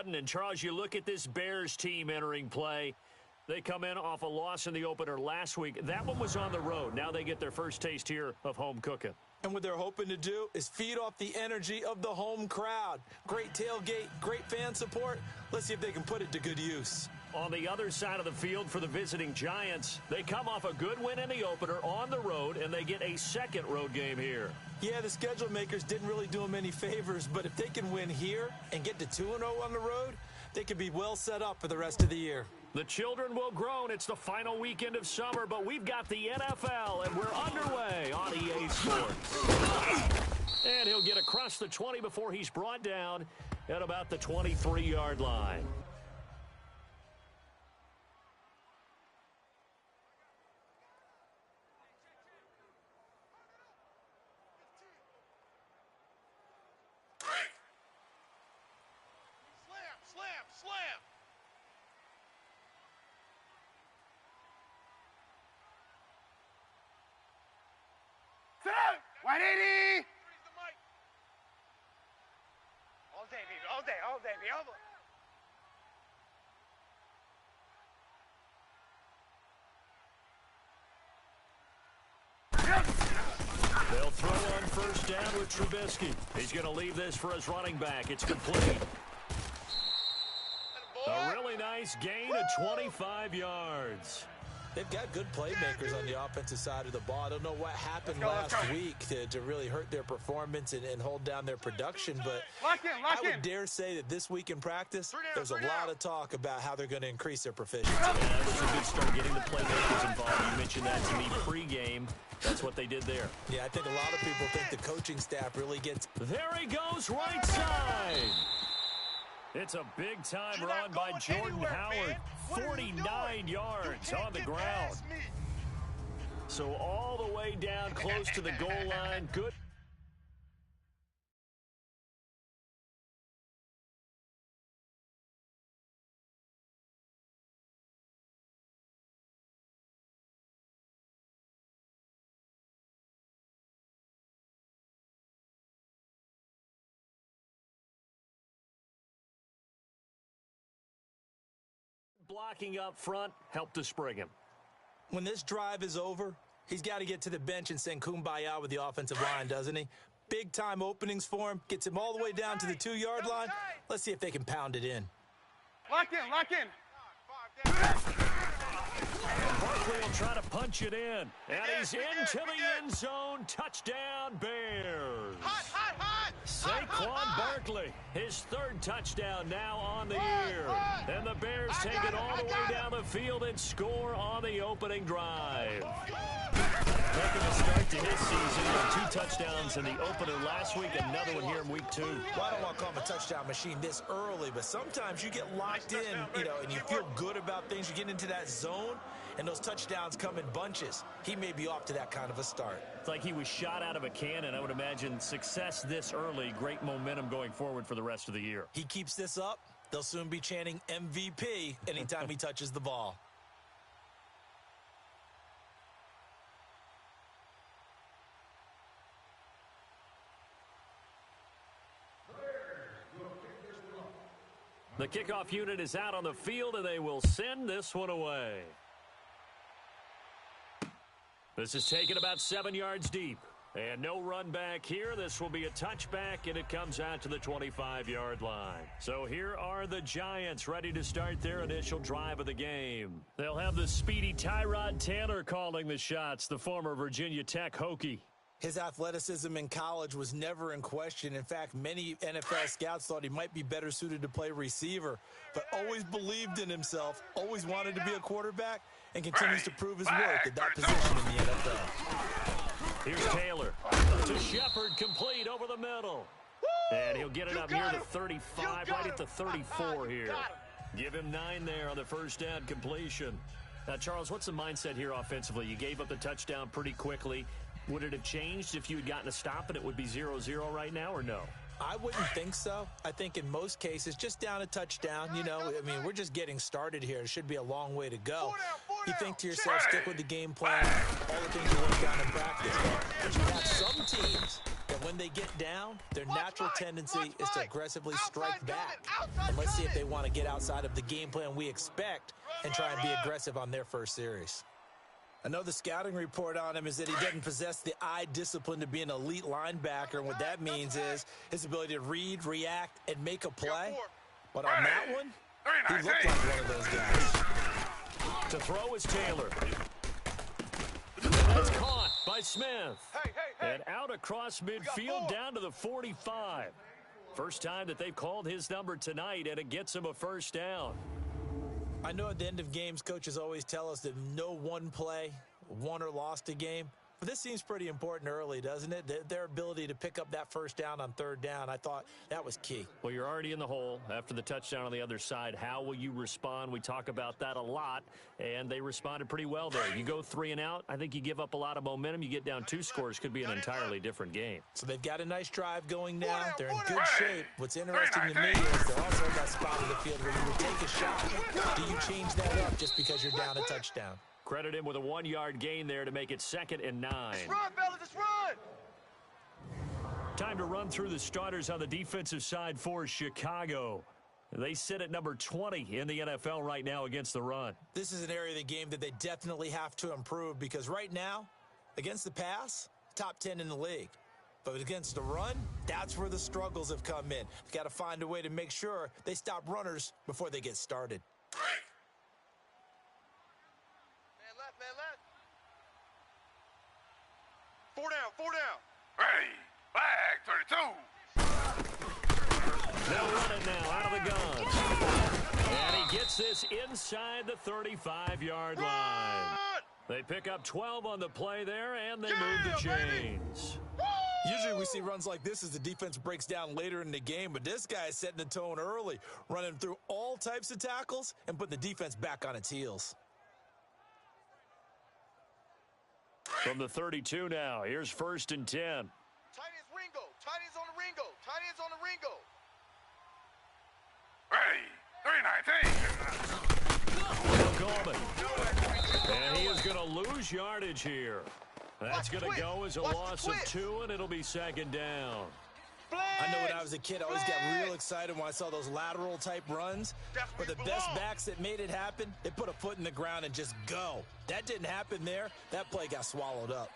sudden. And, Charles, you look at this Bears team entering play. They come in off a loss in the opener last week. That one was on the road. Now they get their first taste here of home cooking. And what they're hoping to do is feed off the energy of the home crowd. Great tailgate, great fan support. Let's see if they can put it to good use. On the other side of the field for the visiting Giants, they come off a good win in the opener on the road, and they get a second road game here. Yeah, the schedule makers didn't really do them any favors, but if they can win here and get to 2-0 on the road, they could be well set up for the rest of the year. The children will groan. It's the final weekend of summer, but we've got the NFL, and we're underway on EA Sports. And he'll get across the 20 before he's brought down at about the 23-yard line. Slam! 180! All day, baby, all day, baby, all day. They'll throw on first down with Trubisky. He's going to leave this for his running back. It's complete. A really nice gain of 25 yards. They've got good playmakers on the offensive side of the ball. I don't know what happened last week to really hurt their performance and hold down their production, but I would dare say that this week in practice, there's a lot of talk about how they're going to increase their proficiency. Yeah, this is a good start getting the playmakers involved. You mentioned that to me pregame. That's what they did there. Yeah, I think a lot of people think the coaching staff really gets... There he goes, right side. It's a big-time run by Jordan Howard. 49 yards on the ground. So all the way down close to the goal line. Good. Blocking up front helped to spring him. When this drive is over, he's got to get to the bench and sing kumbaya with the offensive line, doesn't he? Big-time openings for him. Gets him all the way down to the 2-yard line. Let's see if they can pound it in. Lock in. And Barkley will try to punch it in. And he's into the end zone. Touchdown, Bears. Hot. Saquon Barkley, his third touchdown now on the year. And the Bears take it all the way down the field and score on the opening drive. Making a start to his season with 2 touchdowns in the opener last week, another one here in week 2. Well, I don't want to call him a touchdown machine this early, but sometimes you get locked in, and you feel good about things. You get into that zone, and those touchdowns come in bunches. He may be off to that kind of a start. It's like he was shot out of a cannon. I would imagine success this early, great momentum going forward for the rest of the year. He keeps this up, they'll soon be chanting MVP anytime he touches the ball. The kickoff unit is out on the field, and they will send this one away. This is taken about 7 yards deep. And no run back here. This will be a touchback, and it comes out to the 25-yard line. So here are the Giants ready to start their initial drive of the game. They'll have the speedy Tyrod Taylor calling the shots, the former Virginia Tech Hokie. His athleticism in college was never in question. In fact, many NFL scouts thought he might be better suited to play receiver, but always believed in himself, always wanted to be a quarterback, and continues to prove his worth at that position in the NFL. Here's Taylor to Shepard, complete over the middle. And he'll get it up near the 35, right at the 34 here. Give him 9 there on the first down completion. Now, Charles, what's the mindset here offensively? You gave up the touchdown pretty quickly. Would it have changed if you had gotten a stop and it would be 0-0 right now, or no? I wouldn't think so. I think in most cases, just down a touchdown, we're just getting started here. It should be a long way to go. You think to yourself, stick with the game plan, all the things you work down in practice. But you have some teams that when they get down, their natural tendency is to aggressively strike back. And let's see if they want to get outside of the game plan we expect and try and be aggressive on their first series. I know the scouting report on him is that he doesn't possess the eye discipline to be an elite linebacker, and what that means is his ability to read, react, and make a play. But on that one, he looked like one of those guys. To throw is Taylor. That's caught by Smith. And out across midfield down to the 45. First time that they've called his number tonight, and it gets him a first down. I know at the end of games, coaches always tell us that no one play won or lost a game. But this seems pretty important early, doesn't it? Their ability to pick up that first down on third down, I thought that was key. Well, you're already in the hole after the touchdown on the other side. How will you respond? We talk about that a lot, and they responded pretty well there. You go 3 and out, I think you give up a lot of momentum. You get down 2 scores, could be an entirely different game. So they've got a nice drive going now. They're in good shape. What's interesting to me is they're also in that spot of the field where you would take a shot. Do you change that up just because you're down a touchdown? Credit him with a 1-yard gain there to make it 2nd and 9. Just run, fellas, just run! Time to run through the starters on the defensive side for Chicago. They sit at number 20 in the NFL right now against the run. This is an area of the game that they definitely have to improve because right now, against the pass, top 10 in the league. But against the run, that's where the struggles have come in. They've got to find a way to make sure they stop runners before they get started. Man left. 4 down. Hey, flag 32. They'll run it now out of the gun. And he gets this inside the 35-yard line. They pick up 12 on the play there, and they move the chains. Usually we see runs like this as the defense breaks down later in the game, but this guy is setting the tone early, running through all types of tackles and putting the defense back on its heels. From the 32 now, here's 1st and 10. Tight end's Ringo. Tight end's on the Ringo. Tight end's on the Ringo. Coleman. And he is going to lose yardage here. That's going to go as a loss of 2, and it'll be 2nd down. I know when I was a kid, I always got real excited when I saw those lateral-type runs. But the best backs that made it happen, they put a foot in the ground and just go. That didn't happen there. That play got swallowed up.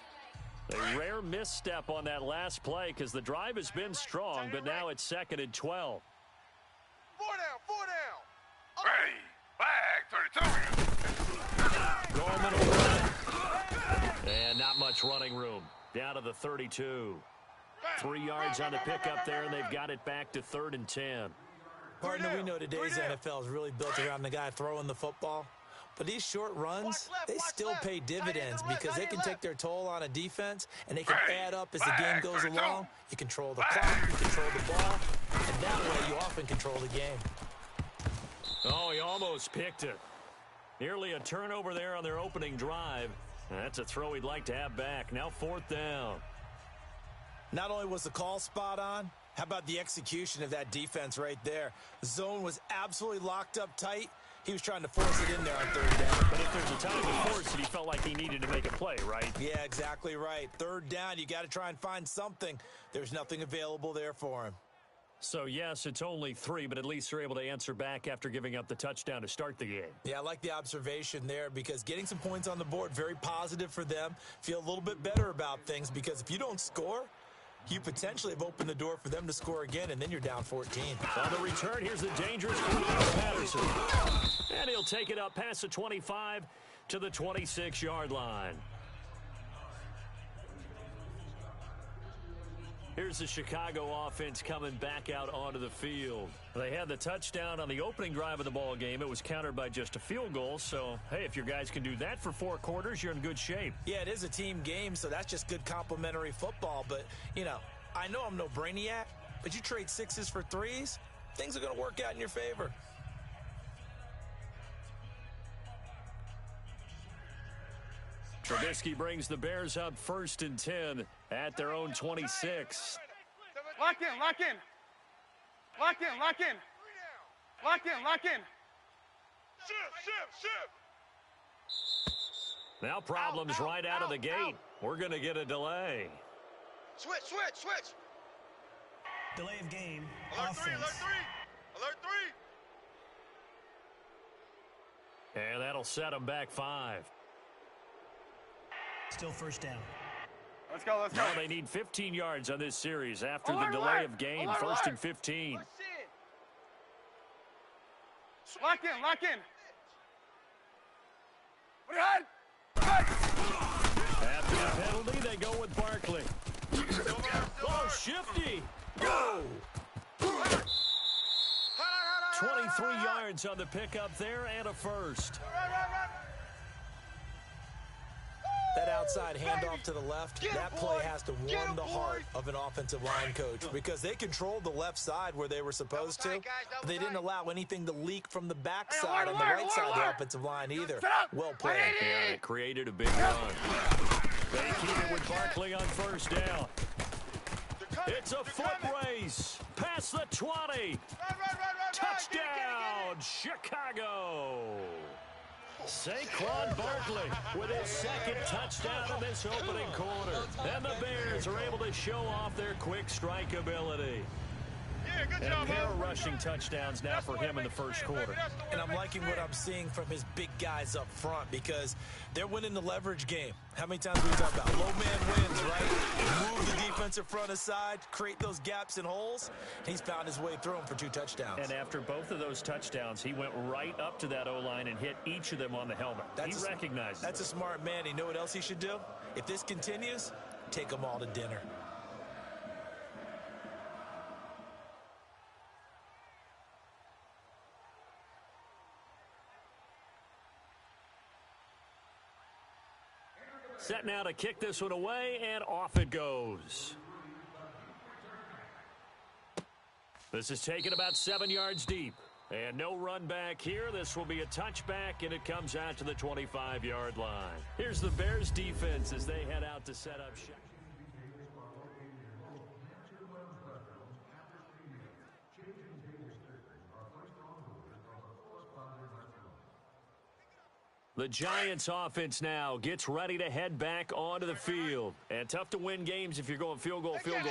A rare misstep on that last play because the drive has been strong, but now it's 2nd and 12. 4 down. Hey, flag 32. Gorman will run. And not much running room. Down to the 32. 3 yards on the pickup there, and they've got it back to 3rd and 10. Partner, we know today's NFL is really built around the guy throwing the football. But these short runs, they still pay dividends because they can take their toll on a defense, and they can add up as the game goes along. You control the clock, you control the ball, and that way you often control the game. Oh, he almost picked it. Nearly a turnover there on their opening drive. That's a throw he'd like to have back. Now 4th down. Not only was the call spot on, how about the execution of that defense right there? The zone was absolutely locked up tight. He was trying to force it in there on 3rd down. But if there's a time to force it, he felt like he needed to make a play, right? Yeah, exactly right. 3rd down, you got to try and find something. There's nothing available there for him. So, yes, it's only 3, but at least they're able to answer back after giving up the touchdown to start the game. Yeah, I like the observation there because getting some points on the board, very positive for them. Feel a little bit better about things because if you don't score, you potentially have opened the door for them to score again, and then you're down 14. On the return, here's the dangerous Patterson. And he'll take it up past the 25 to the 26-yard line. Here's the Chicago offense coming back out onto the field. They had the touchdown on the opening drive of the ball game. It was countered by just a field goal. So, hey, if your guys can do that for 4 quarters, you're in good shape. Yeah, it is a team game, so that's just good complimentary football. But, you know, I know I'm no brainiac, but you trade 6s for 3s, things are going to work out in your favor. Trubisky brings the Bears up 1st and 10 at their own 26. Lock in. Shift. Now problems right out of the gate. We're going to get a delay. Switch. Delay of game. Alert Offense. 3, alert 3. Alert 3. And that'll set them back 5. Still first down. Let's go. Now they need 15 yards on this series after the Alert delay alert! of game. Alert First alert! and 15. Push in. Lock in. What do you had? After the penalty, they go with Barkley. Oh, shifty. Go. 23 yards on the pickup there and a first. That outside handoff to the left, that play has to warm the heart of an offensive line coach because they controlled the left side where they were supposed to, but they didn't allow anything to leak from the backside on the right side of the offensive line either. Well played. Yeah, it created a big run. They keep it with Barkley on first down. It's a foot race. Past the 20. Touchdown, Chicago. Saquon Barkley with his second touchdown in this opening quarter. And the Bears are able to show off their quick strike ability. And a pair of rushing touchdowns now for him in the first quarter. And I'm liking what I'm seeing from his big guys up front because they're winning the leverage game. How many times have we talked about low man wins, right? Move the defensive front aside, create those gaps and holes. He's found his way through them for 2 touchdowns. And after both of those touchdowns, he went right up to that O-line and hit each of them on the helmet. He recognized That's it. a smart man. You know what else he should do? If this continues, take them all to dinner. Set now to kick this one away, and off it goes. This is taken about 7 yards deep. And no run back here. This will be a touchback, and it comes out to the 25-yard line. Here's the Bears defense as they head out to set up shop. The Giants offense now gets ready to head back onto the field. And tough to win games if you're going field goal here.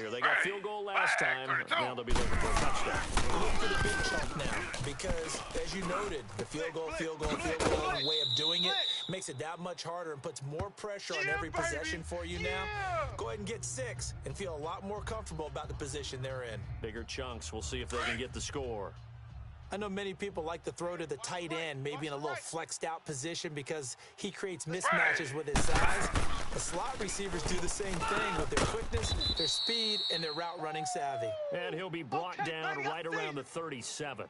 They got field goal last time. Now they'll be looking for a touchdown. Look for the big chunk now because, as you noted, the field goal way of doing it makes it that much harder and puts more pressure on every possession for you now. Go ahead and get 6 and feel a lot more comfortable about the position they're in. Bigger chunks. We'll see if they can get the score. I know many people like to throw to the tight end, maybe in a little flexed out position because he creates mismatches with his size. The slot receivers do the same thing with their quickness, their speed, and their route running savvy. And he'll be brought down right around the 37.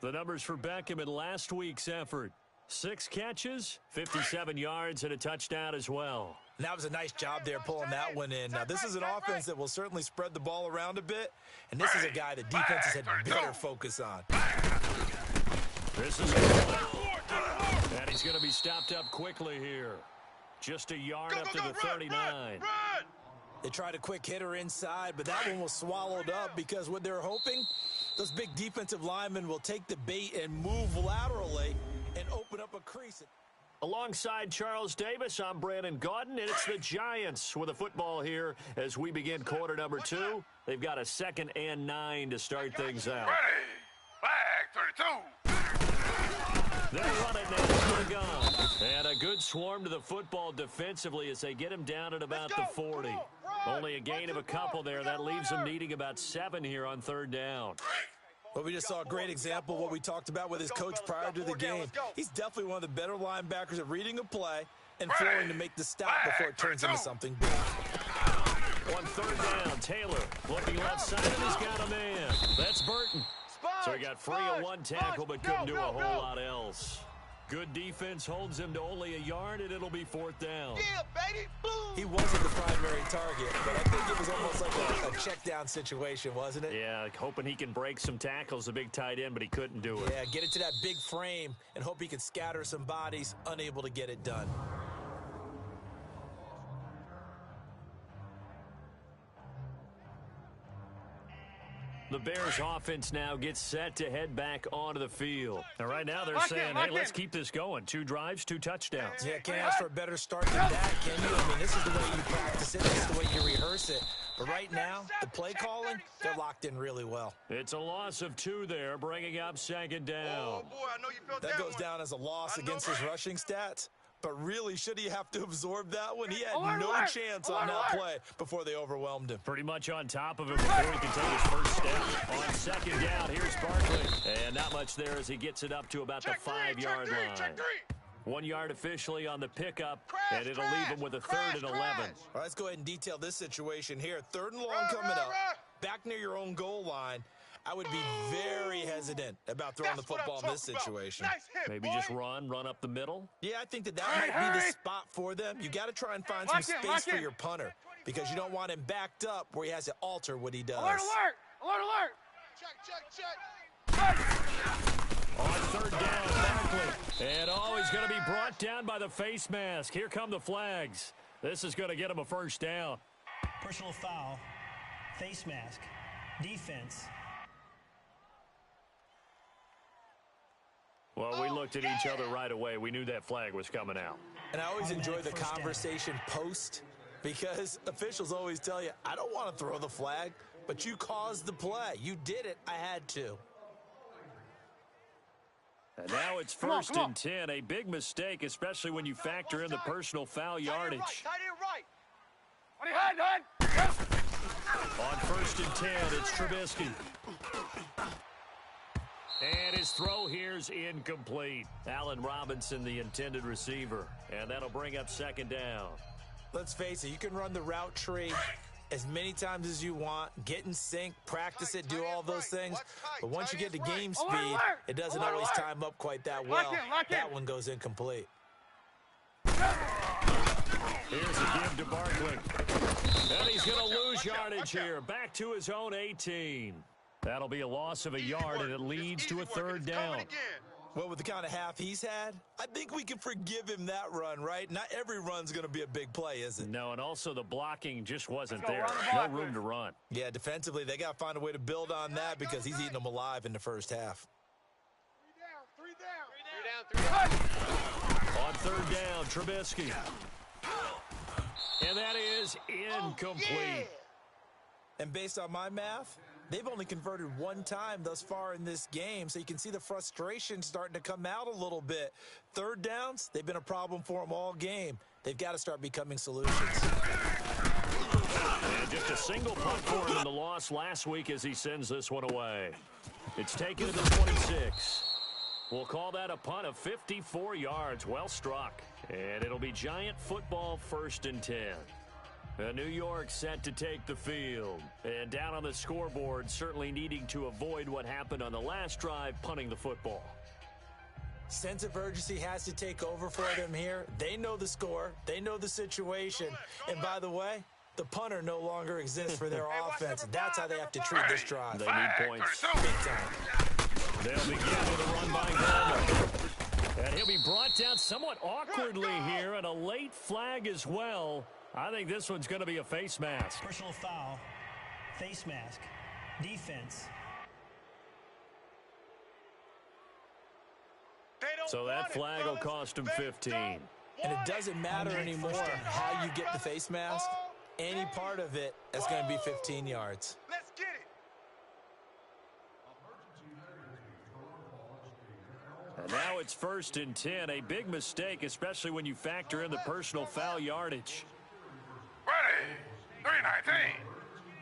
The numbers for Beckham in last week's effort. 6 catches, 57 yards, and a touchdown as well. And that was a nice job there pulling that one in. Now, this is an offense that will certainly spread the ball around a bit, and this is a guy that defenses had better focus on. This is a and he's going to be stopped up quickly here. Just a yard up to the 39. They tried a quick hitter inside, but that one was swallowed up because what they're hoping, those big defensive linemen will take the bait and move laterally and open up a crease. Alongside Charles Davis, I'm Brandon Gaudin, and it's the Giants with a football here as we begin quarter number 2. They've got a 2nd and 9 to start things out. Ready. Flag 32. They run it now to the gun. And a good swarm to the football defensively as they get him down at about the 40. Only a gain of a couple there. That leaves them needing about 7 here on 3rd down. Well, we just saw a great example of what we talked about with his coach prior to the game. He's definitely one of the better linebackers at reading a play and flowing to make the stop before it turns into something big. On 3rd down, Taylor looking left side, and he's got a man. That's Burton. So he got free of 1 tackle, but couldn't do a whole lot else. Good defense holds him to only a yard, and it'll be 4th down. Yeah, baby. Boom. He wasn't the primary target, but I think it was almost like a check down situation, wasn't it? Yeah, hoping he can break some tackles, a big tight end, but he couldn't do it. Yeah, get it to that big frame and hope he can scatter some bodies, unable to get it done. The Bears offense now gets set to head back onto the field. And right now they're saying, hey, let's keep this going. 2 drives, 2 touchdowns. Yeah, can't ask for a better start than that, can you? I mean, this is the way you practice it. This is the way you rehearse it. But right now, the play calling, they're locked in really well. It's a loss of 2 there, bringing up 2nd down. Oh, boy, I know you felt That goes one. down as a loss against his rushing stats. But really, should he have to absorb that one? He had no chance on that play before they overwhelmed him. Pretty much on top of it before he can take his first step. On 2nd down, here's Barkley. And not much there as he gets it up to about the 5-yard line. 1 yard officially on the pickup, and it'll leave him with a 3rd and 11. All right, let's go ahead and detail this situation here. 3rd and long coming up, back near your own goal line. I would be very hesitant about throwing the football in this situation. Nice hit, Maybe just run up the middle. Yeah, I think that might be the spot for them. You got to try and find some space for your punter because you don't want him backed up where he has to alter what he does. Alert, alert! Alert, alert! Check. On 3rd down, Barkley. And he's going to be brought down by the face mask. Here come the flags. This is going to get him a 1st down. Personal foul. Face mask. Defense. Well, we looked at each other right away. We knew that flag was coming out. And I always enjoy the conversation post because officials always tell you, I don't want to throw the flag, but you caused the play. You did it. I had to. And now it's 1st and 10. A big mistake, especially when you factor in the personal foul yardage. Tight end right. What are you hiding? On 1st and 10, it's Trubisky. And his throw here's incomplete. Allen Robinson, the intended receiver. And that'll bring up 2nd down. Let's face it, you can run the route tree as many times as you want, get in sync, practice it, do all those things. But once you get to game speed, it doesn't always time up quite that well. That one goes incomplete. Here's a give to Barkley. And he's going to lose yardage here. Back to his own 18. That'll be a loss of a yard, and it leads to a 3rd down. Well, with the kind of half he's had, I think we can forgive him that run, right? Not every run's going to be a big play, is it? No, and also the blocking just wasn't there. No room to run. Yeah, defensively, they got to find a way to build on that because he's eating them alive in the 1st half. 3 down. On 3rd down, Trubisky. And that is incomplete. And based on my math, they've only converted 1 time thus far in this game, so you can see the frustration starting to come out a little bit. 3rd downs, they've been a problem for them all game. They've got to start becoming solutions. And just a single punt for him in the loss last week as he sends this one away. It's taken to the 26. We'll call that a punt of 54 yards. Well struck. And it'll be Giant football 1st and 10. New York set to take the field. And down on the scoreboard, certainly needing to avoid what happened on the last drive, punting the football. Sense of urgency has to take over for them here. They know the score. They know the situation. And by the way, the punter no longer exists for their offense. That's how they have to treat this drive. They need points. Big time. They'll begin with a run by Goldman. And he'll be brought down somewhat awkwardly here, and a late flag as well. I think this one's going to be a face mask. Personal foul. Face mask. Defense. So that flag will cost him 15. And it doesn't matter anymore how you get the face mask. Any part of it is going to be 15 yards. Let's get it. And now it's 1st and 10. A big mistake, especially when you factor in the personal foul yardage. Ready. 319.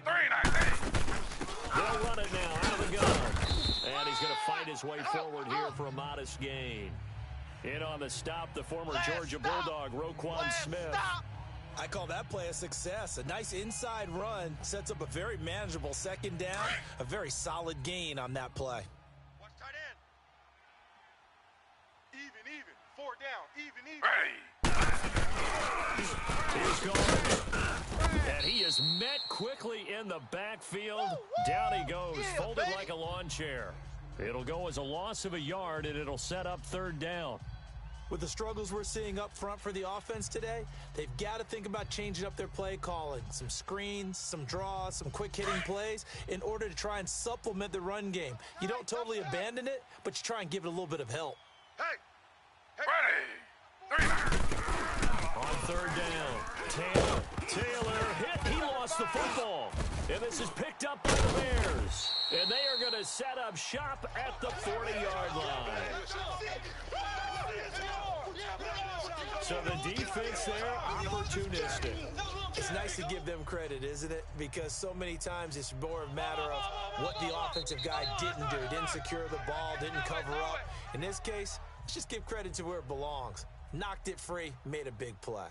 319. They'll run it now out of the gun. And he's going to fight his way forward here for a modest gain. In on the stop, the former Georgia Bulldog, Roquan Smith. I call that play a success. A nice inside run sets up a very manageable 2nd down. A very solid gain on that play. Watch tight end. Even. 4 down. Even. Ready. Here's Goldman. And he is met quickly in the backfield. Down he goes, folded like a lawn chair. It'll go as a loss of a yard, and it'll set up 3rd down. With the struggles we're seeing up front for the offense today, they've got to think about changing up their play calling. Some screens, some draws, some quick-hitting plays in order to try and supplement the run game. You don't totally abandon it, but you try and give it a little bit of help. Ready. 3. On third down, Taylor hit. He lost the football. And this is picked up by the Bears. And they are going to set up shop at the 40-yard line. So the defense there, opportunistic. It's nice to give them credit, isn't it? Because so many times it's more a matter of what the offensive guy didn't do. Didn't secure the ball, didn't cover up. In this case, let's just give credit to where it belongs. Knocked it free, made a big play.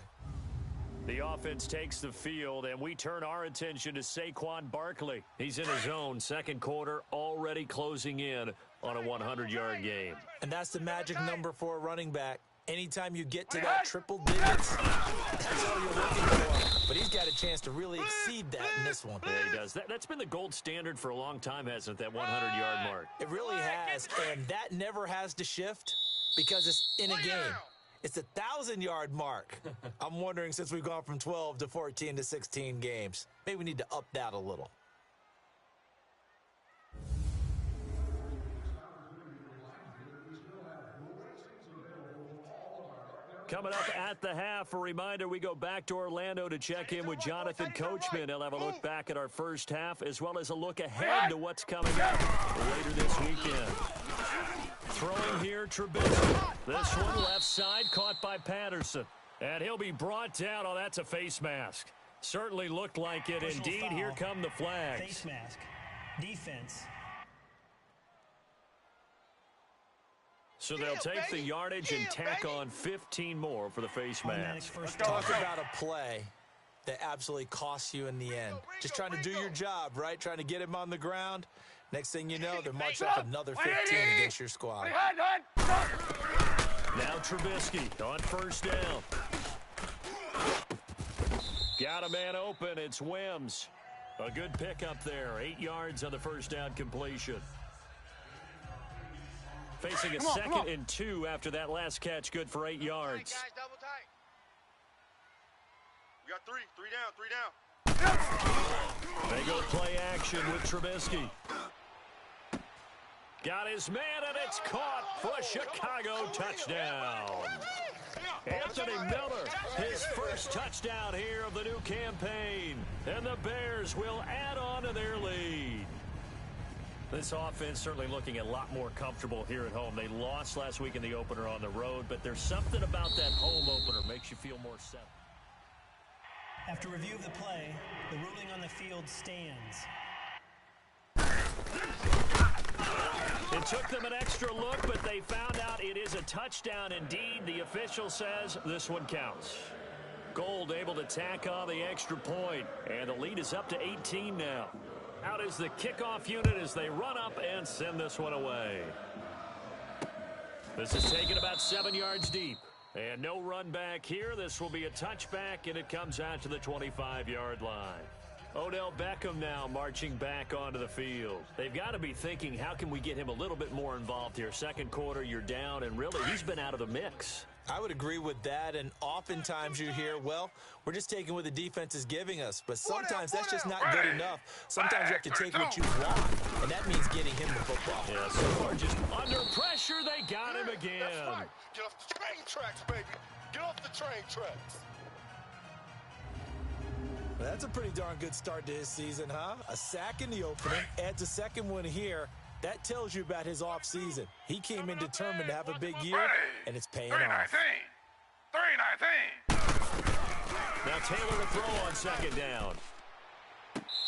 The offense takes the field, and we turn our attention to Saquon Barkley. He's in his own second quarter, already closing in on a 100-yard game. And that's the magic number for a running back. Anytime you get to that triple digits, that's all you're looking for. But he's got a chance to really exceed that in this one. Yeah, he does. That's been the gold standard for a long time, hasn't it, that 100-yard mark? It really has, and that never has to shift because it's in a game. It's a 1,000-yard mark. I'm wondering, since we've gone from 12 to 14 to 16 games, maybe we need to up that a little. Coming up at the half, a reminder, we go back to Orlando to check in with Jonathan Coachman. He'll have a look back at our first half, as well as a look ahead to what's coming up later this weekend. Throwing here, Trubisky. This one left side, caught by Patterson. And he'll be brought down. Oh, that's a face mask. Certainly looked like it. Indeed, here come the flags. Face mask. Defense. So they'll take the yardage and tack on 15 more for the face mask. Talk about a play that absolutely costs you in the end. Just trying to do your job, right? Trying to get him on the ground. Next thing you know, they're marching off another 15 against your squad. Now Trubisky on first down. Got a man open. It's Wims. A good pickup there. 8 yards on the first down completion. Facing a second and 2 after that last catch. Good for 8 yards. Guys, double tight. We got 3 down. They go play action with Trubisky. Got his man, and it's caught for a Chicago touchdown. Anthony Miller, his first touchdown here of the new campaign. And the Bears will add on to their lead. This offense certainly looking a lot more comfortable here at home. They lost last week in the opener on the road, but there's something about that home opener makes you feel more settled. After review of the play, the ruling on the field stands. It took them an extra look, but they found out it is a touchdown indeed. The official says this one counts. Gold able to tack on the extra point, and the lead is up to 18 now. Out is the kickoff unit as they run up and send this one away. This is taken about 7 yards deep. And no run back here. This will be a touchback, and it comes out to the 25-yard line. Odell Beckham now marching back onto the field. They've got to be thinking, how can we get him a little bit more involved here? Second quarter, you're down, and really, he's been out of the mix. I would agree with that, and oftentimes you hear, well, we're just taking what the defense is giving us, but sometimes that's just not good enough. Sometimes you have to take what you want, and that means getting him the football. Yeah, so far just under pressure, they got him again. That's right. Get off the train tracks, baby. Get off the train tracks. Well, that's a pretty darn good start to his season, huh? A sack in the opener, adds a second one here. That tells you about his offseason. He came in determined to have a big year, and it's paying off. 319. Now Taylor to throw on second down.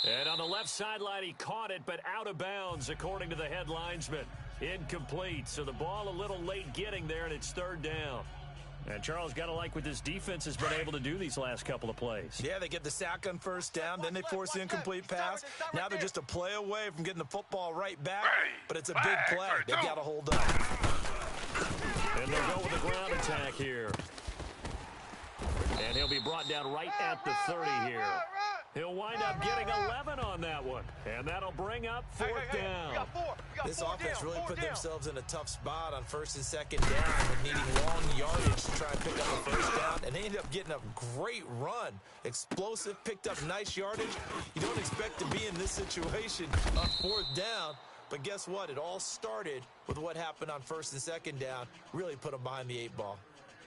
And on the left sideline, he caught it, but out of bounds, according to the head linesman. Incomplete, so the ball a little late getting there, and it's third down. And Charles, got to like what this defense has been able to do these last couple of plays. Yeah, they get the sack on first down, then they force the incomplete pass. Now they're just a play away from getting the football right back, but it's a big play. They've got to hold up. And they'll go with the ground attack here. And he'll be brought down right at the 30 here. He'll wind up getting 11 on that one. And that'll bring up fourth down. We got four. This offense really put themselves in a tough spot on first and second down with needing long yardage to try and pick up a first down. And they ended up getting a great run. Explosive, picked up nice yardage. You don't expect to be in this situation on fourth down. But guess what? It all started with what happened on first and second down. Really put them behind the 8-ball.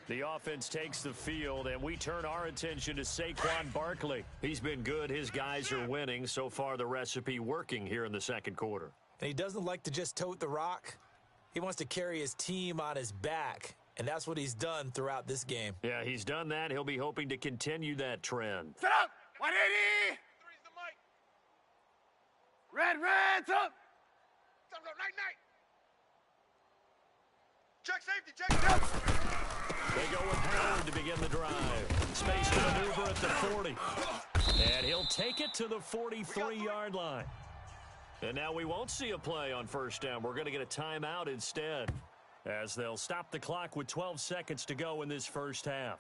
The offense takes the field, and we turn our attention to Saquon Barkley. He's been good. His guys are winning. So far, the recipe working here in the second quarter. And he doesn't like to just tote the rock. He wants to carry his team on his back, and that's what he's done throughout this game. Yeah, he's done that. He'll be hoping to continue that trend. Set up. 180. Three's the mic. Red, up. Night. Check safety, check safety. They go with Howard to begin the drive. Space to maneuver at the 40. And he'll take it to the 43-yard line. And now we won't see a play on first down. We're going to get a timeout instead, as they'll stop the clock with 12 seconds to go in this first half.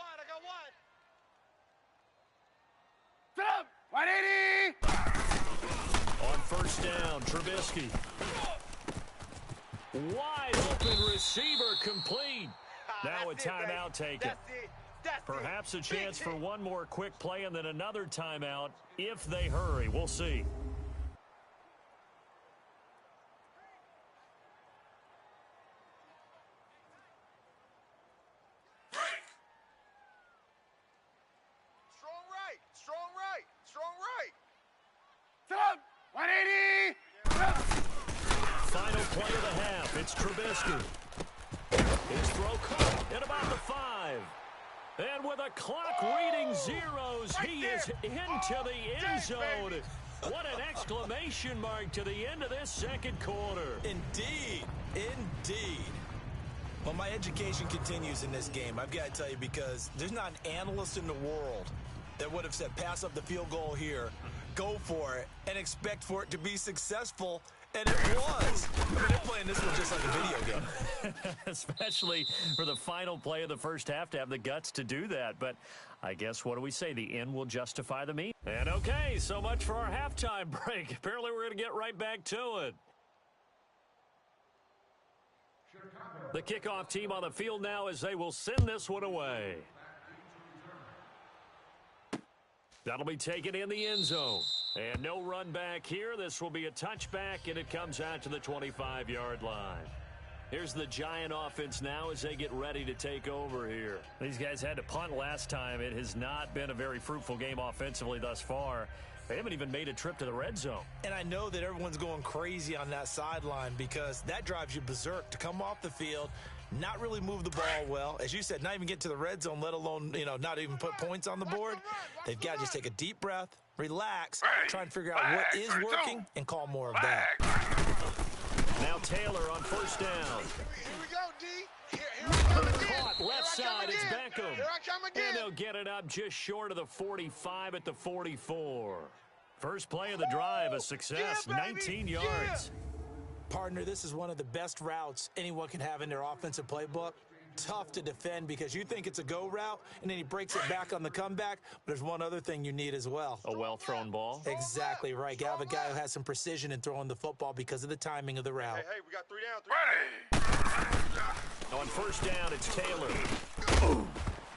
I got one. Set up. 180. On first down, Trubisky. Wide open receiver complete. Now a timeout taken. Perhaps a chance for one more quick play and then another timeout if they hurry. We'll see. Strong right. Set up. 180. Final play of the half. It's Trubisky. His throw caught at about the 5. And with a clock reading zeros, he is into the end zone. What an exclamation mark to the end of this second quarter. Indeed. Well, my education continues in this game, I've got to tell you, because there's not an analyst in the world that would have said pass up the field goal here, go for it, and expect for it to be successful. And it was. I mean, they're playing this one just like a video game. Especially for the final play of the first half to have the guts to do that. But I guess, what do we say? The end will justify the means. And okay, so much for our halftime break. Apparently we're going to get right back to it. The kickoff team on the field now as they will send this one away. That'll be taken in the end zone. And no run back here. This will be a touchback, and it comes out to the 25-yard line. Here's the Giant offense now as they get ready to take over here. These guys had to punt last time. It has not been a very fruitful game offensively thus far. They haven't even made a trip to the red zone. And I know that everyone's going crazy on that sideline because that drives you berserk to come off the field, not really move the ball well. As you said, not even get to the red zone, let alone, not even put points on the board. They've got to just take a deep breath, relax, try and figure out what is working, and call more of that. Now Taylor on first down. Here we go, D. Here we come again. Caught left side, it's Beckham. Here I come again. And they'll get it up just short of the 45 at the 44. First play of the drive, a success, Yeah, 19 yards. Partner, this is one of the best routes anyone can have in their offensive playbook. Tough to defend because you think it's a go route, and then he breaks it back on the comeback. But there's one other thing you need as well. A well-thrown ball. Exactly right. You have a guy who has some precision in throwing the football because of the timing of the route. Hey, we got 3 down. On first down, it's Taylor.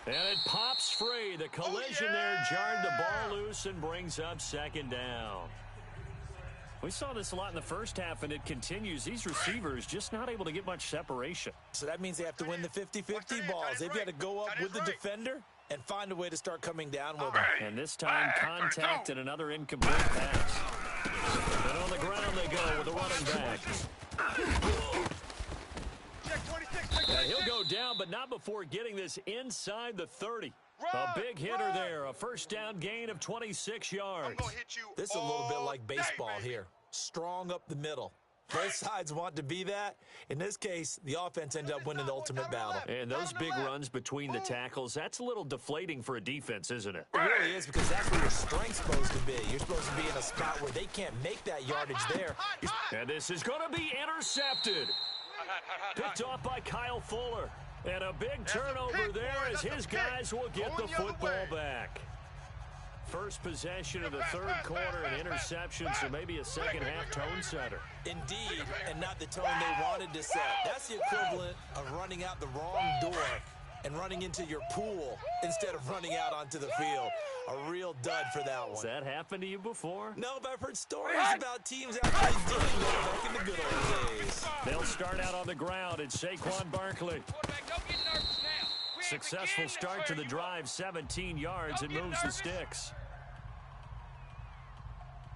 And it pops free. The collision there jarred the ball loose and brings up second down. We saw this a lot in the first half, and it continues. These receivers just not able to get much separation. So that means they have to win the 50-50 balls. They've got to go up with the defender and find a way to start coming down with them. And this time, contact and another incomplete pass. And on the ground they go with the running back. And he'll go down, but not before getting this inside the 30. A big hitter there, a first down gain of 26 yards. This is a little bit like baseball here. Strong up the middle. Both sides want to be that. In this case, the offense ended up winning the ultimate battle. And those big runs between the tackles, that's a little deflating for a defense, isn't it? It really is, because that's where your strength's supposed to be. You're supposed to be in a spot where they can't make that yardage there. And this is going to be intercepted. Picked off by Kyle Fuller. And a big turnover there as his guys will get the football back. First possession of the third quarter, an interception, so maybe a second-half tone setter. Indeed, and not the tone they wanted to set. That's the equivalent of running out the wrong door and running into your pool instead of running out onto the field. A real dud for that one. Has that happened to you before? No, but I've heard stories about teams actually doing that back in the good old days. They'll start out on the ground, and Saquon Barkley. Successful start to the drive, 17 yards, and moves the sticks.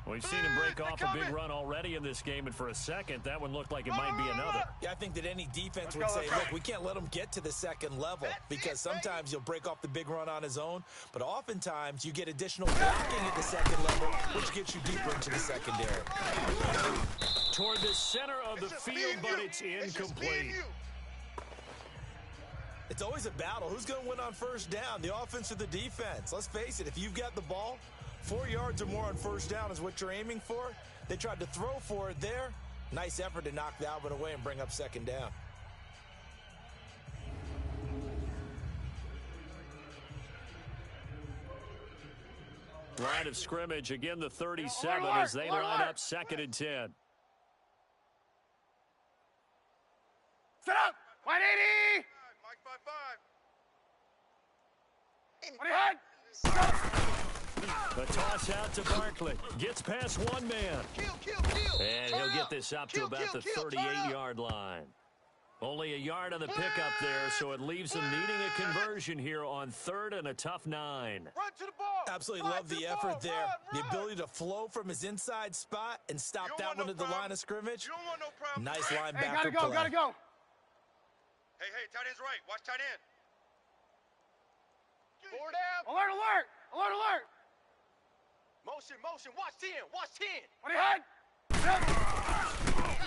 We've seen him break off a big run already in this game, and for a second, that one looked like it might be another. Yeah, I think that any defense would say, look, we can't let him get to the second level, because sometimes he'll break off the big run on his own, but oftentimes you get additional blocking at the second level, which gets you deeper into the secondary. Toward the center of the field, but it's incomplete. It's always a battle. Who's going to win on first down, the offense or the defense? Let's face it, if you've got the ball, 4 yards or more on first down is what you're aiming for. They tried to throw for it there. Nice effort to knock that one away and bring up second down. Line of scrimmage, again the 37 as they line up 2nd and 10. Set up. 180. Mike, 5-5. The toss out to Barkley. Gets past one man. And he'll get this up to about the 38-yard line. Only a yard on the pickup there, so it leaves them needing a conversion here on 3rd and a tough 9. Run to the ball. Absolutely love the effort there. The ability to flow from his inside spot and stop that one at the line of scrimmage. You don't want no problem. Nice linebacker Hey, gotta go, play. gotta go. Hey, tight end's right. Watch tight end. 4 down. Alert, alert, alert, alert. Motion. Watch 10. Watch 10. What do you had?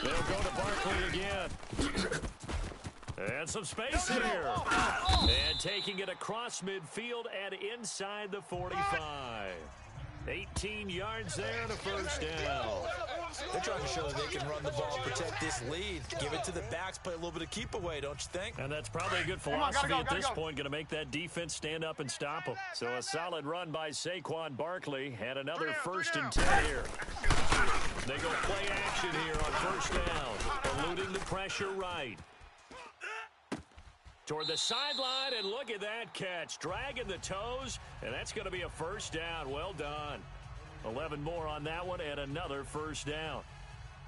They'll go to Barkley again. And some space here. And taking it across midfield and inside the 45. 18 yards there and a first down. They're trying to show that they can run the ball and protect this lead. Give it to the backs, play a little bit of keep away, don't you think? And that's probably a good philosophy at this point, going to make that defense stand up and stop them. So a solid run by Saquon Barkley and another 1st and 10 here. They go play action here on first down, eluding the pressure right. Toward the sideline, and look at that catch. Dragging the toes, and that's going to be a first down. Well done. 11 more on that one, and another first down.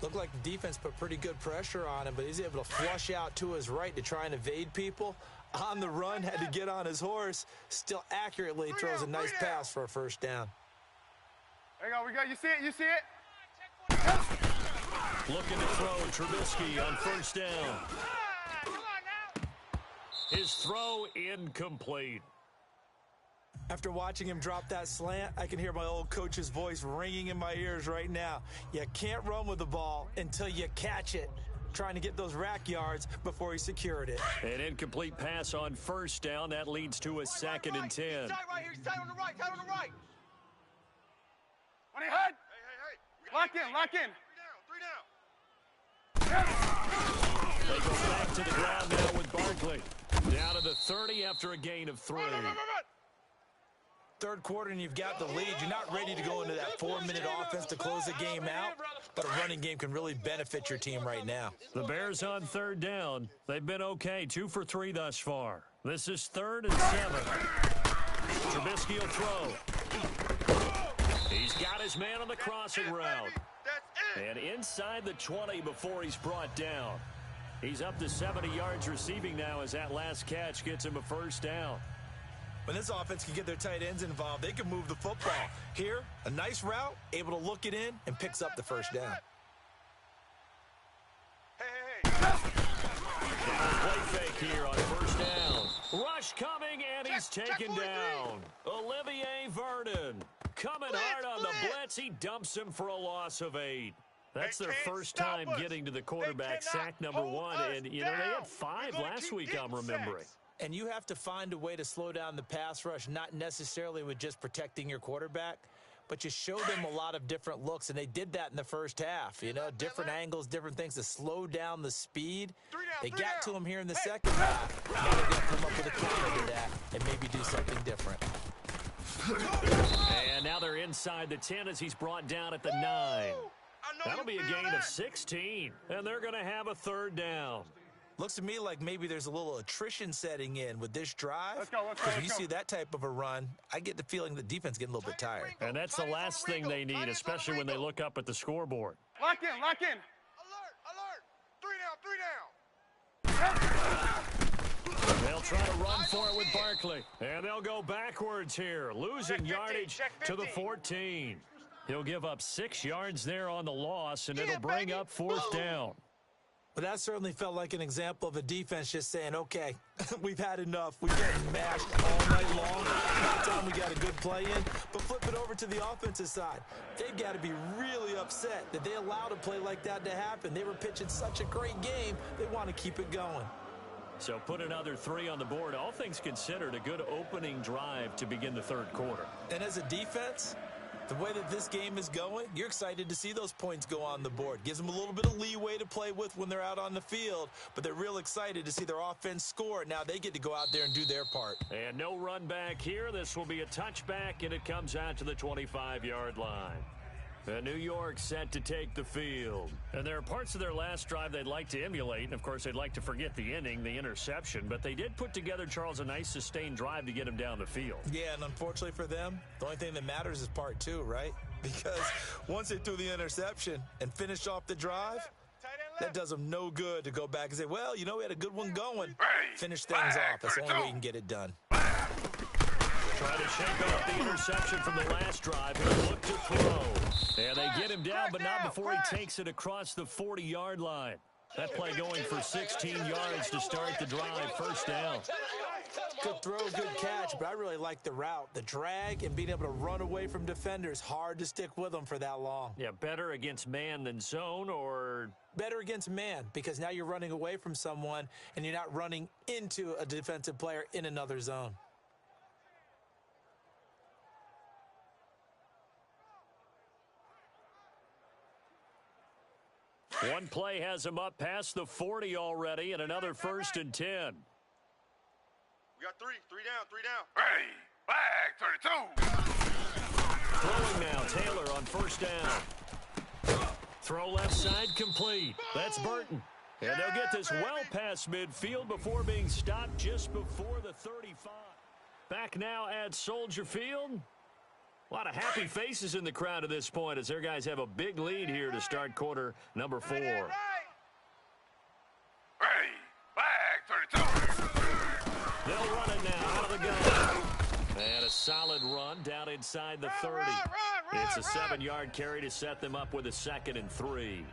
Looked like the defense put pretty good pressure on him, but he's able to flush out to his right to try and evade people. On the run, had to get on his horse. Still accurately throws a nice pass for a first down. There you go, we go. You see it, you see it. Looking to throw Trubisky on first down. His throw incomplete. After watching him drop that slant, I can hear my old coach's voice ringing in my ears right now. You can't run with the ball until you catch it. Trying to get those rack yards before he secured it. An incomplete pass on first down. That leads to a 2nd and 10. He's tight right here. He's tight on the right. Tight on the right. What do you had? Hey. Lock in. 3 down. They go back to the ground now with Barkley. Down to the 30 after a gain of 3. Third quarter and you've got the lead. You're not ready to go into that 4-minute offense to close the game out, but a running game can really benefit your team right now. The Bears on 3rd down. They've been okay, 2 for 3 thus far. This is 3rd and 7. Trubisky will throw. He's got his man on the crossing route. And inside the 20 before he's brought down. He's up to 70 yards receiving now as that last catch gets him a first down. When this offense can get their tight ends involved, they can move the football. Here, a nice route, able to look it in, and picks up the first down. Hey. Play fake here on first down. Rush coming, and he's taken down. Olivier Vernon coming hard on the blitz. He dumps him for a loss of 8. That's their first time getting to the quarterback, sack number 1. And, you know, they had 5 last week, I'm remembering. And you have to find a way to slow down the pass rush, not necessarily with just protecting your quarterback, but you show them a lot of different looks, and they did that in the first half. You know, different angles, different things to slow down the speed. They got to him here in the second half. Now they're going to come up with a counter to that and maybe do something different. And now they're inside the 10 as he's brought down at the 9. That'll be a gain of 16, and they're going to have a third down. Looks to me like maybe there's a little attrition setting in with this drive. Let's go, let's go, Because when let's you go. see that type of a run, I get the feeling the defense getting a little bit tired. And that's the last thing they need, especially when they look up at the scoreboard. Lock in, lock in. Alert, alert. 3 down, 3 down. They'll try to run for it with Barkley. And they'll go backwards here, losing yardage to the 14. He'll give up 6 yards there on the loss, and it'll bring up 4th down. But that certainly felt like an example of a defense just saying, okay, we've had enough. We've been mashed all night long. By the time we got a good play in. But flip it over to the offensive side. They've got to be really upset that they allowed a play like that to happen. They were pitching such a great game, they want to keep it going. So put another 3 on the board. All things considered, a good opening drive to begin the third quarter. And as a defense, the way that this game is going, you're excited to see those points go on the board. Gives them a little bit of leeway to play with when they're out on the field, but they're real excited to see their offense score. Now they get to go out there and do their part. And no run back here. This will be a touchback, and it comes out to the 25-yard line. And New York set to take the field. And there are parts of their last drive they'd like to emulate. And, of course, they'd like to forget the inning, the interception. But they did put together, Charles, a nice sustained drive to get him down the field. Yeah, and unfortunately for them, the only thing that matters is part 2, right? Because once they threw the interception and finished off the drive, that does them no good to go back and say, well, you know, we had a good one going. Finish things off. That's the only way you can get it done. Trying to shake off the interception from the last drive. He'll look to throw. And they get him down, but not before he takes it across the 40-yard line. That play going for 16 yards to start the drive. First down. Good throw, good catch, but I really like the route. The drag and being able to run away from defenders. Hard to stick with them for that long. Yeah, better against man than zone, or better against man, because now you're running away from someone and you're not running into a defensive player in another zone. One play has him up past the 40 already, and another 1st and 10. We got 3 down, 3 down. Hey, flag 32. Throwing now, Taylor on 1st down. Throw left side complete. That's Burton. And they'll get this well past midfield before being stopped just before the 35. Back now at Soldier Field. A lot of happy faces in the crowd at this point as their guys have a big lead here to start quarter number 4. Hey, flag 32. They'll run it now out of the gun. And a solid run down inside the 30. It's a 7-yard carry to set them up with a 2nd and 3.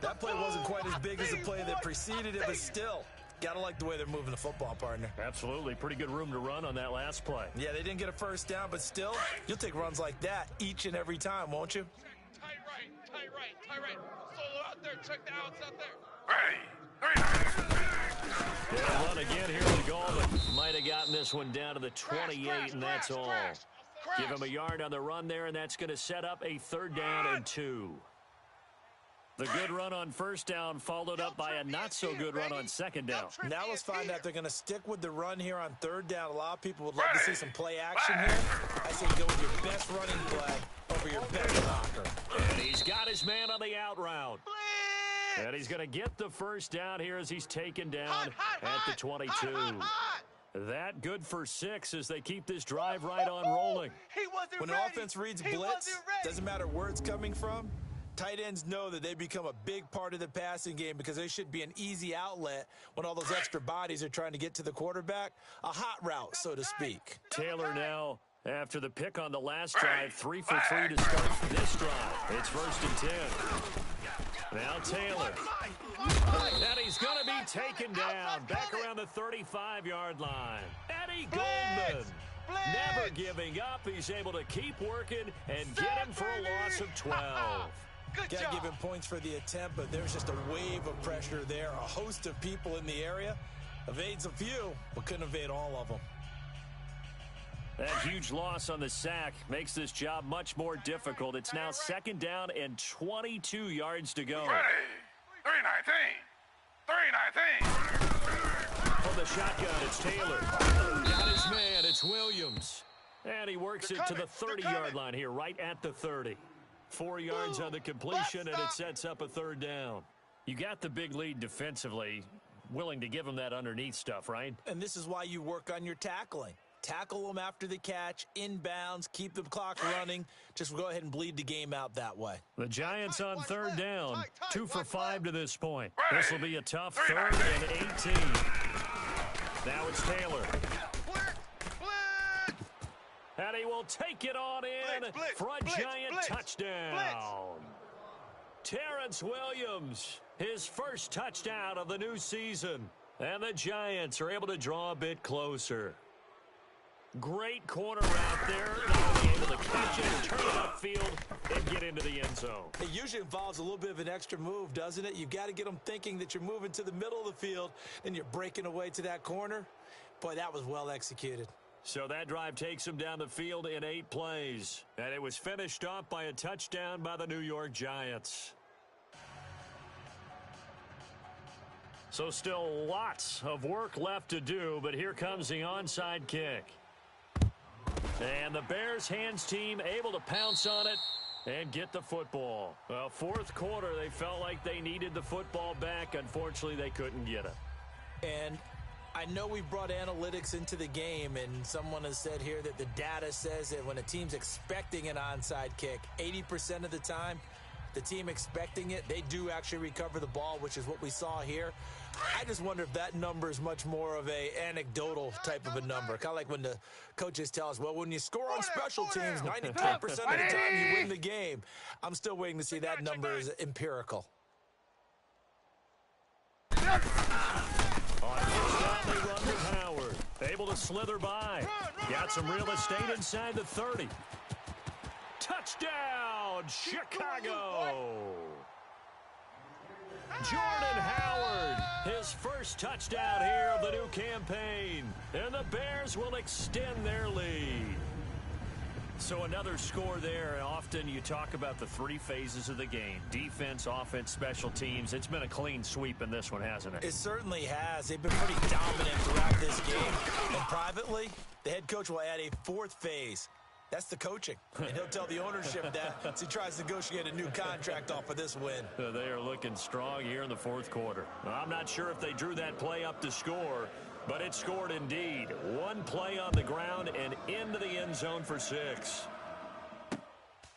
That play wasn't quite as big as the play that preceded it, but still. Gotta like the way they're moving the football, partner. Absolutely. Pretty good room to run on that last play. Yeah, they didn't get a first down, but still, you'll take runs like that each and every time, won't you? Tight right. Solo out there, check the outs out there. Hey, They'll run again here with the goal, but might have gotten this one down to the 28, and that's all. Give him a yard on the run there, and that's going to set up a 3rd down and 2. The good run on 1st down followed up by a not-so-good run on 2nd down. Now let's find out they're going to stick with the run here on 3rd down. A lot of people would love to see some play action here. I say go with your best running play over your best blocker. And he's got his man on the out route. And he's going to get the 1st down here as he's taken down at the 22. That good for 6 as they keep this drive right on rolling. When an offense reads blitz, doesn't matter where it's coming from, tight ends know that they become a big part of the passing game because they should be an easy outlet when all those extra bodies are trying to get to the quarterback. A hot route, so to speak. Taylor now, after the pick on the last drive, 3 for 3 to start this drive. It's 1st and 10. Now Taylor. And he's going to be taken down back around the 35-yard line. Eddie Goldman. Never giving up. He's able to keep working and get him for a loss of 12. Can't give him points for the attempt, but there's just a wave of pressure there. A host of people in the area. Evades a few, but couldn't evade all of them. That huge loss on the sack makes this job much more difficult. It's now 2nd down and 22 yards to go. Ready. 319. 319. From the shotgun, it's Taylor. Got his man, it's Williams. And he works it to the 30-yard line here, right at the 30. 4 yards on the completion, and it sets up a 3rd down. You got the big lead defensively. Willing to give him that underneath stuff, right? And this is why you work on your tackling. Tackle them after the catch, inbounds, keep the clock running. Just go ahead and bleed the game out that way. The Giants on 3rd down. 2 for 5 to this point. This will be a tough 3rd and 18. Now it's Taylor. And he will take it on in for a Giant touchdown. Terrence Williams, his first touchdown of the new season. And the Giants are able to draw a bit closer. Great corner route there. Now be able to catch it, turn it upfield, and get into the end zone. It usually involves a little bit of an extra move, doesn't it? You've got to get them thinking that you're moving to the middle of the field, and you're breaking away to that corner. Boy, that was well executed. So that drive takes him down the field in 8 plays. And it was finished off by a touchdown by the New York Giants. So still lots of work left to do, but here comes the onside kick. And the Bears hands team able to pounce on it and get the football. Well, 4th quarter, they felt like they needed the football back. Unfortunately, they couldn't get it. And I know we brought analytics into the game, and someone has said here that the data says that when a team's expecting an onside kick, 80% of the time, the team expecting it, they do actually recover the ball, which is what we saw here. I just wonder if that number is much more of a anecdotal type of a number. Kind of like when the coaches tell us, well, when you score on special teams, 93% of the time you win the game. I'm still waiting to see that number is empirical. On first down, they run with Howard. Able to slither by. Got some real estate inside the 30. Touchdown, Chicago! Jordan Howard, his first touchdown here of the new campaign. And the Bears will extend their lead. So another score there. Often you talk about the 3 phases of the game. Defense, offense, special teams. It's been a clean sweep in this one, hasn't it? It certainly has. They've been pretty dominant throughout this game. And privately, the head coach will add a 4th phase. That's the coaching. And he'll tell the ownership that as he tries to negotiate a new contract off of this win. They are looking strong here in the 4th quarter. I'm not sure if they drew that play up to score, but it scored indeed. 1 play on the ground and into the end zone for 6.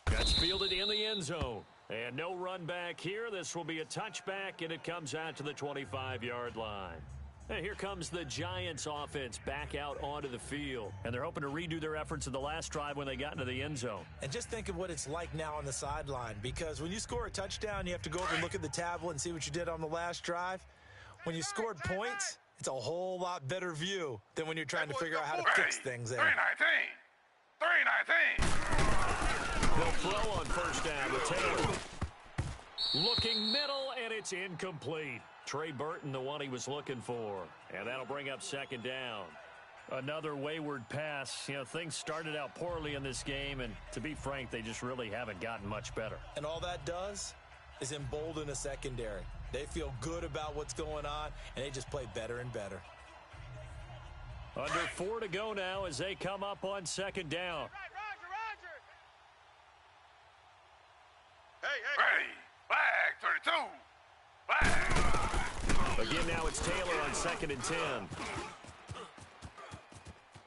That's fielded in the end zone. And no run back here. This will be a touchback, and it comes out to the 25-yard line. And here comes the Giants offense back out onto the field. And they're hoping to redo their efforts in the last drive when they got into the end zone. And just think of what it's like now on the sideline. Because when you score a touchdown, you have to go over and look at the tablet and see what you did on the last drive. When you scored points, it's a whole lot better view than when you're trying to figure out how to fix things there. 319. 319. They'll throw on first down with Taylor. Looking middle, and it's incomplete. Trey Burton, the one he was looking for. And that'll bring up 2nd down. Another wayward pass. You know, things started out poorly in this game, and to be frank, they just really haven't gotten much better. And all that does is embolden a secondary. They feel good about what's going on, and they just play better and better. Under 4 to go now as they come up on 2nd down. Hey. Flag, 32. Flag. Again, now it's Taylor on 2nd and 10.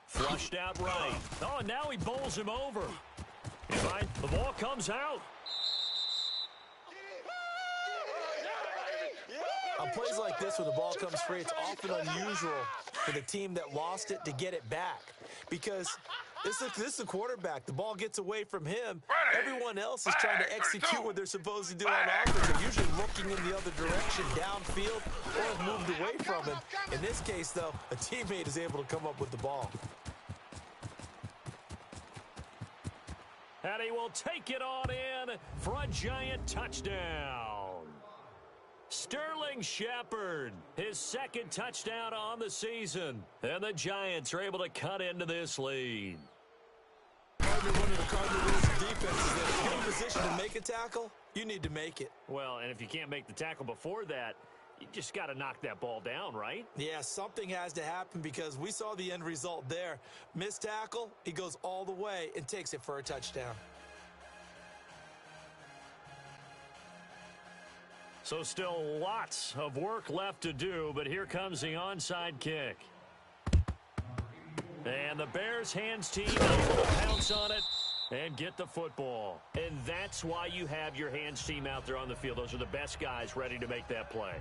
Flushed out right. Oh, and now he bowls him over. Right, the ball comes out. On plays like this, when the ball comes free, it's often unusual for the team that lost it to get it back. Because this is a quarterback. The ball gets away from him. Everyone else is trying to execute what they're supposed to do on offense. They're usually looking in the other direction, downfield, or have moved away from him. In this case, though, a teammate is able to come up with the ball. And he will take it on in for a giant touchdown. Sterling Shepard, his second touchdown on the season. And the Giants are able to cut into this lead. One of the cardinal rules of defense is that if you're in position to make a tackle, you need to make it. Well, and if you can't make the tackle before that, you just got to knock that ball down, right? Yeah, something has to happen because we saw the end result there. Missed tackle, he goes all the way and takes it for a touchdown. So still lots of work left to do, but here comes the onside kick. And the Bears hands team able to pounce on it and get the football. And that's why you have your hands team out there on the field. Those are the best guys ready to make that play.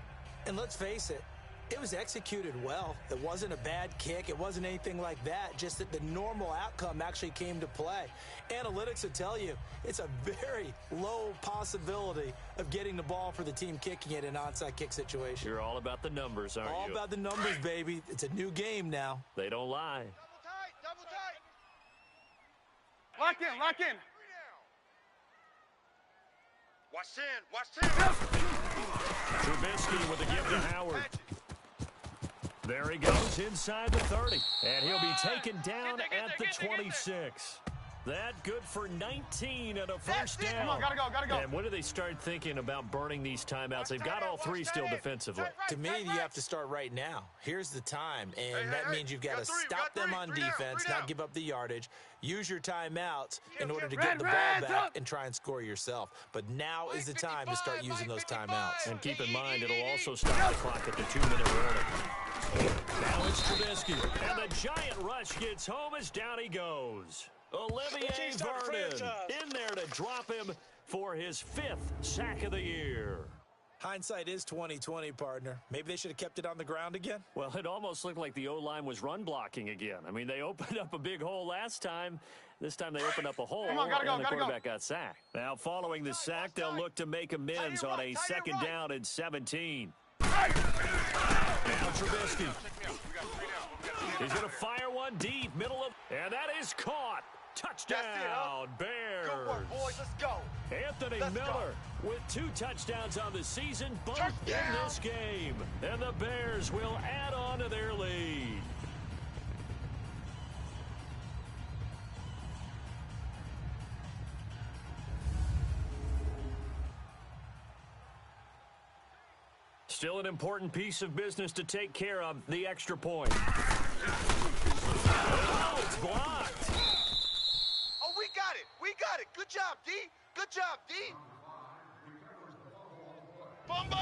And let's face it, it was executed well. It wasn't a bad kick. It wasn't anything like that. Just that the normal outcome actually came to play. Analytics will tell you it's a very low possibility of getting the ball for the team kicking it in an onside kick situation. You're all about the numbers, aren't you? All about the numbers, baby. It's a new game now. They don't lie. Double tight. Lock in, lock in. Watch in. Trubisky with a give to Howard. There he goes inside the 30. And he'll be taken down at the 26. That good for 19 and a first down. Come on, gotta go. And when do they start thinking about burning these timeouts? They've got all three still defensively. To me, you have to start right now. Here's the time, and that means you've got to stop them on defense, not give up the yardage, use your timeouts in order to get the ball back and try and score yourself. But now is the time to start using those timeouts. And keep in mind, it'll also stop the clock at the 2-minute warning. Now it's Trubisky, and the giant rush gets home as down he goes. Olivier Vernon in there to drop him for his 5th sack of the year. Hindsight is 20/20, partner. Maybe they should have kept it on the ground again. Well, it almost looked like the O-line was run blocking again. I mean, they opened up a big hole last time. This time they opened up a hole, and the quarterback got sacked. Now, following the sack, they'll look to make amends on a second down and 17. Now Trubisky. He's going to fire one deep, middle of, and that is caught. Touchdown, Bears. Good work, boys. Let's go. Anthony Miller with 2 touchdowns on the season, both in this game. And the Bears will add on to their lead. Still an important piece of business to take care of, the extra point. Oh, it's blocked. Oh, we got it. We got it. Good job, D. Good job, D. Fumble!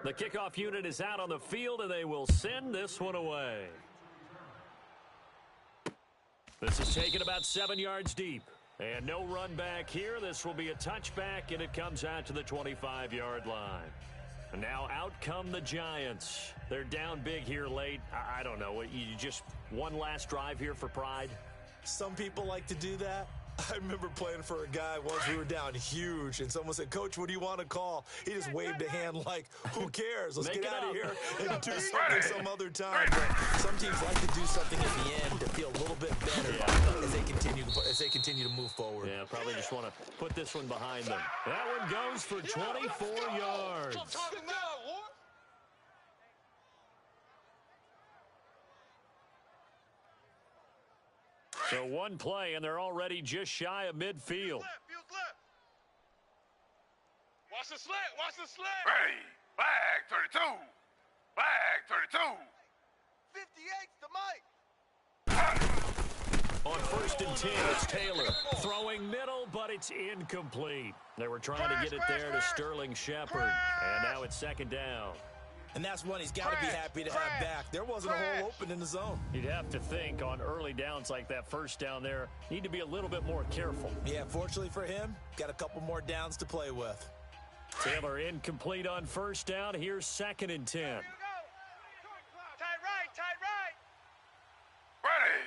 The kickoff unit is out on the field, and they will send this one away. This is taken about 7 yards deep. And no run back here. This will be a touchback, and it comes out to the 25-yard line. And now out come the Giants. They're down big here late. I don't know. You just one last drive here for pride? Some people like to do that. I remember playing for a guy once. We were down huge, and someone said, "Coach, what do you want to call?" He just waved a hand like, "Who cares? Let's get out of here and do something some other time." But some teams like to do something at the end to feel a little bit better as they continue to move forward. Yeah, probably just want to put this one behind them. That one goes for 24 yards. So one play, and they're already just shy of midfield. Watch the slant. Watch the slant. Hey, flag 32. Flag 32. 58's the mic. On 1st and 10, it's Taylor throwing middle, but it's incomplete. They were trying to get it there to Sterling Shepard, and now it's 2nd down. And that's one he's got to be happy to have back. There wasn't a hole open in the zone. You'd have to think on early downs like that first down there, need to be a little bit more careful. Yeah, fortunately for him, got a couple more downs to play with. Taylor incomplete on 1st down. Here's 2nd and 10. Here we go. Tight right. Tight right. Ready.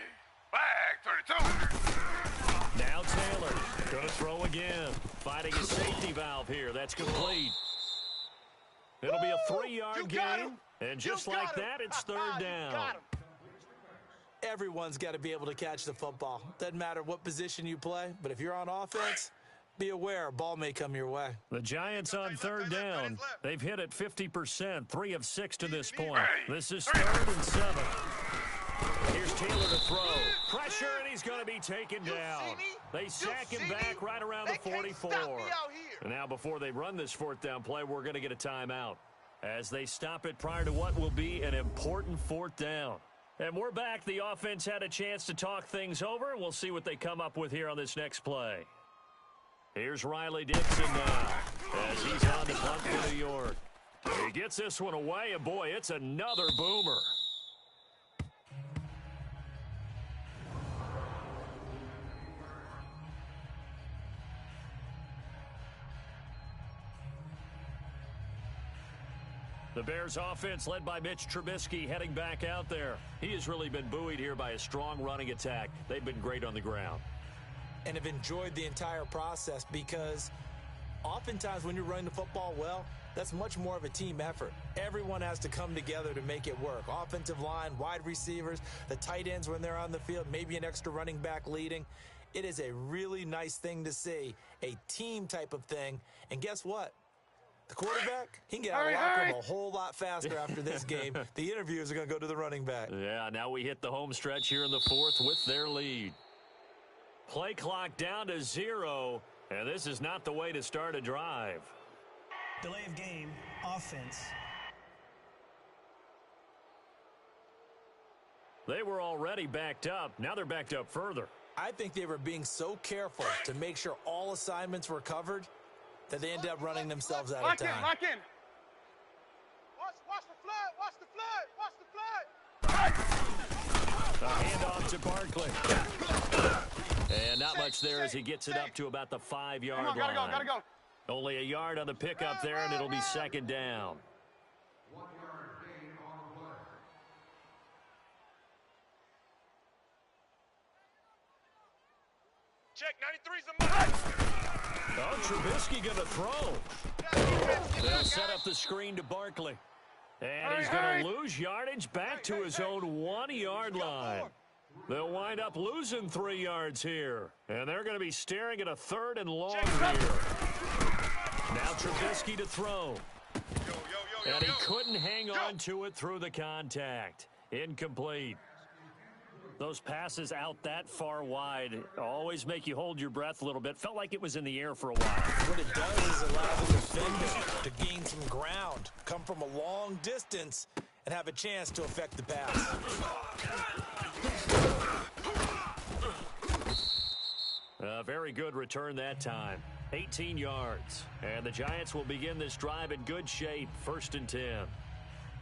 Flag 32. Going to throw again. Finding a safety valve here. That's complete. It'll be a 3-yard gain. And just like that, it's third down. Everyone's got to be able to catch the football. Doesn't matter what position you play, but if you're on offense, be aware a ball may come your way. The Giants on third down. They've hit it 50%, 3 of 6 to this point. This is 3rd and 7. Here's Taylor to throw. Pressure, and he's going to be taken down. They sack him back right around the 44. And now before they run this 4th down play, we're going to get a timeout as they stop it prior to what will be an important 4th down. And we're back. The offense had a chance to talk things over. We'll see what they come up with here on this next play. Here's Riley Dixon now as he's on the punt for New York. He gets this one away, and boy, it's another boomer. The Bears offense led by Mitch Trubisky heading back out there. He has really been buoyed here by a strong running attack. They've been great on the ground. And have enjoyed the entire process because oftentimes when you're running the football well, that's much more of a team effort. Everyone has to come together to make it work. Offensive line, wide receivers, the tight ends when they're on the field, maybe an extra running back leading. It is a really nice thing to see, a team type of thing. And guess what? The quarterback, he can get out of the locker room a whole lot faster after this game. The interviews are going to go to the running back. Yeah, now we hit the home stretch here in the 4th with their lead. Play clock down to 0, and this is not the way to start a drive. Delay of game, offense. They were already backed up. Now they're backed up further. I think they were being so careful to make sure all assignments were covered that they ended up running themselves out of time. Lock in. Watch the flood. A handoff to Barkley. And not much there as he gets it up to about the 5-yard line. Gotta go. Only a yard on the pickup there, and it'll be 2nd down. Check, 93's a must. Oh, Trubisky going to throw. They'll set up the screen to Barkley. And he's going to lose yardage back to his own 1-yard line. They'll wind up losing 3 yards here. And they're going to be staring at a 3rd and long here. Now Trubisky to throw. And he couldn't hang on to it through the contact. Incomplete. Those passes out that far wide always make you hold your breath a little bit. Felt like it was in the air for a while. What it does is allow the defender to gain some ground, come from a long distance, and have a chance to affect the pass. A very good return that time. 18 yards. And the Giants will begin this drive in good shape. 1st and 10.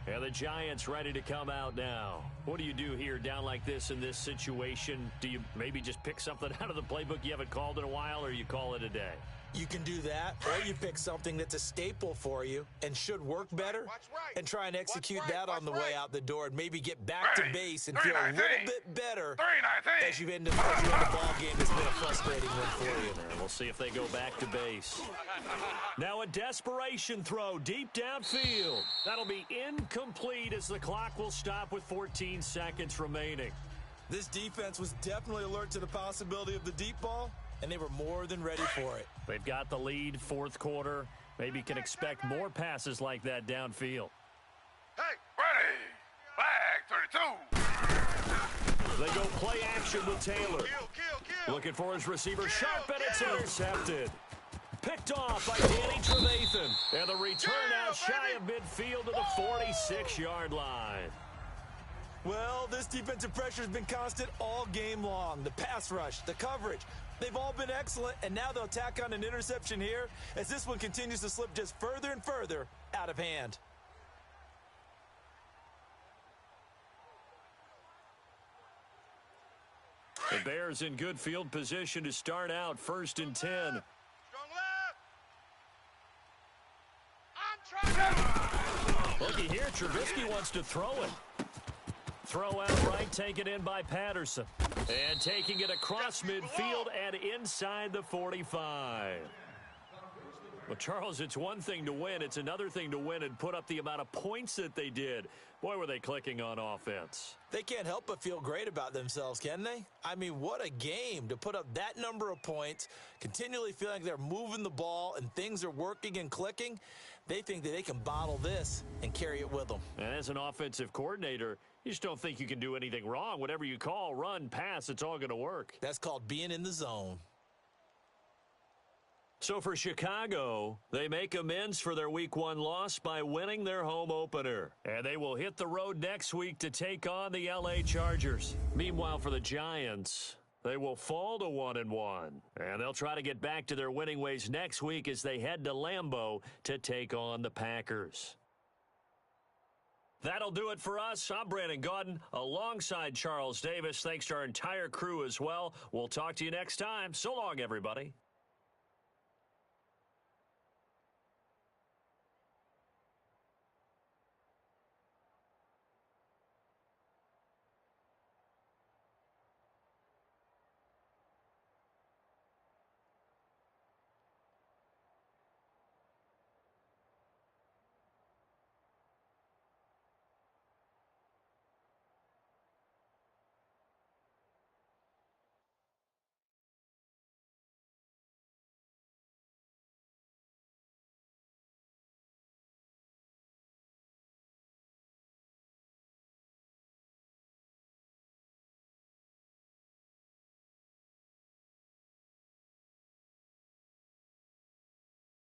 And the Giants ready to come out now. What do you do here down like this in this situation? Do you maybe just pick something out of the playbook you haven't called in a while, or you call it a day? You can do that, or you pick something that's a staple for you and should work better and try and execute that on the way out the door and maybe get back to base and feel a little bit better as you end the ball game that's been a frustrating one for you. And we'll see if they go back to base. Now a desperation throw deep downfield. That'll be incomplete as the clock will stop with 14 seconds remaining. This defense was definitely alert to the possibility of the deep ball, and they were more than ready for it. They've got the lead, 4th quarter. Maybe can expect more passes like that downfield. Hey, ready. Flag 32. They go play action with Taylor. Kill. Looking for his receiver sharp, and it's intercepted. Picked off by Danny Trevathan. And the return out shy of midfield to the 46-yard line. Well, this defensive pressure has been constant all game long. The pass rush, the coverage, they've all been excellent, and now they'll tack on an interception here as this one continues to slip just further and further out of hand. The Bears in good field position to start out 1st and 10. Strong left. I'm trying. Looky here, Trubisky wants to throw it. Throw out right, taken in by Patterson. And taking it across midfield and inside the 45. Well, Charles, it's one thing to win. It's another thing to win and put up the amount of points that they did. Boy, were they clicking on offense. They can't help but feel great about themselves, can they? I mean, what a game to put up that number of points, continually feeling like they're moving the ball and things are working and clicking. They think that they can bottle this and carry it with them. And as an offensive coordinator, you just don't think you can do anything wrong. Whatever you call, run, pass, it's all going to work. That's called being in the zone. So for Chicago, they make amends for their Week 1 loss by winning their home opener. And they will hit the road next week to take on the L.A. Chargers. Meanwhile, for the Giants, they will fall to 1-1. And they'll try to get back to their winning ways next week as they head to Lambeau to take on the Packers. That'll do it for us. I'm Brandon Gaudin alongside Charles Davis. Thanks to our entire crew as well. We'll talk to you next time. So long, everybody.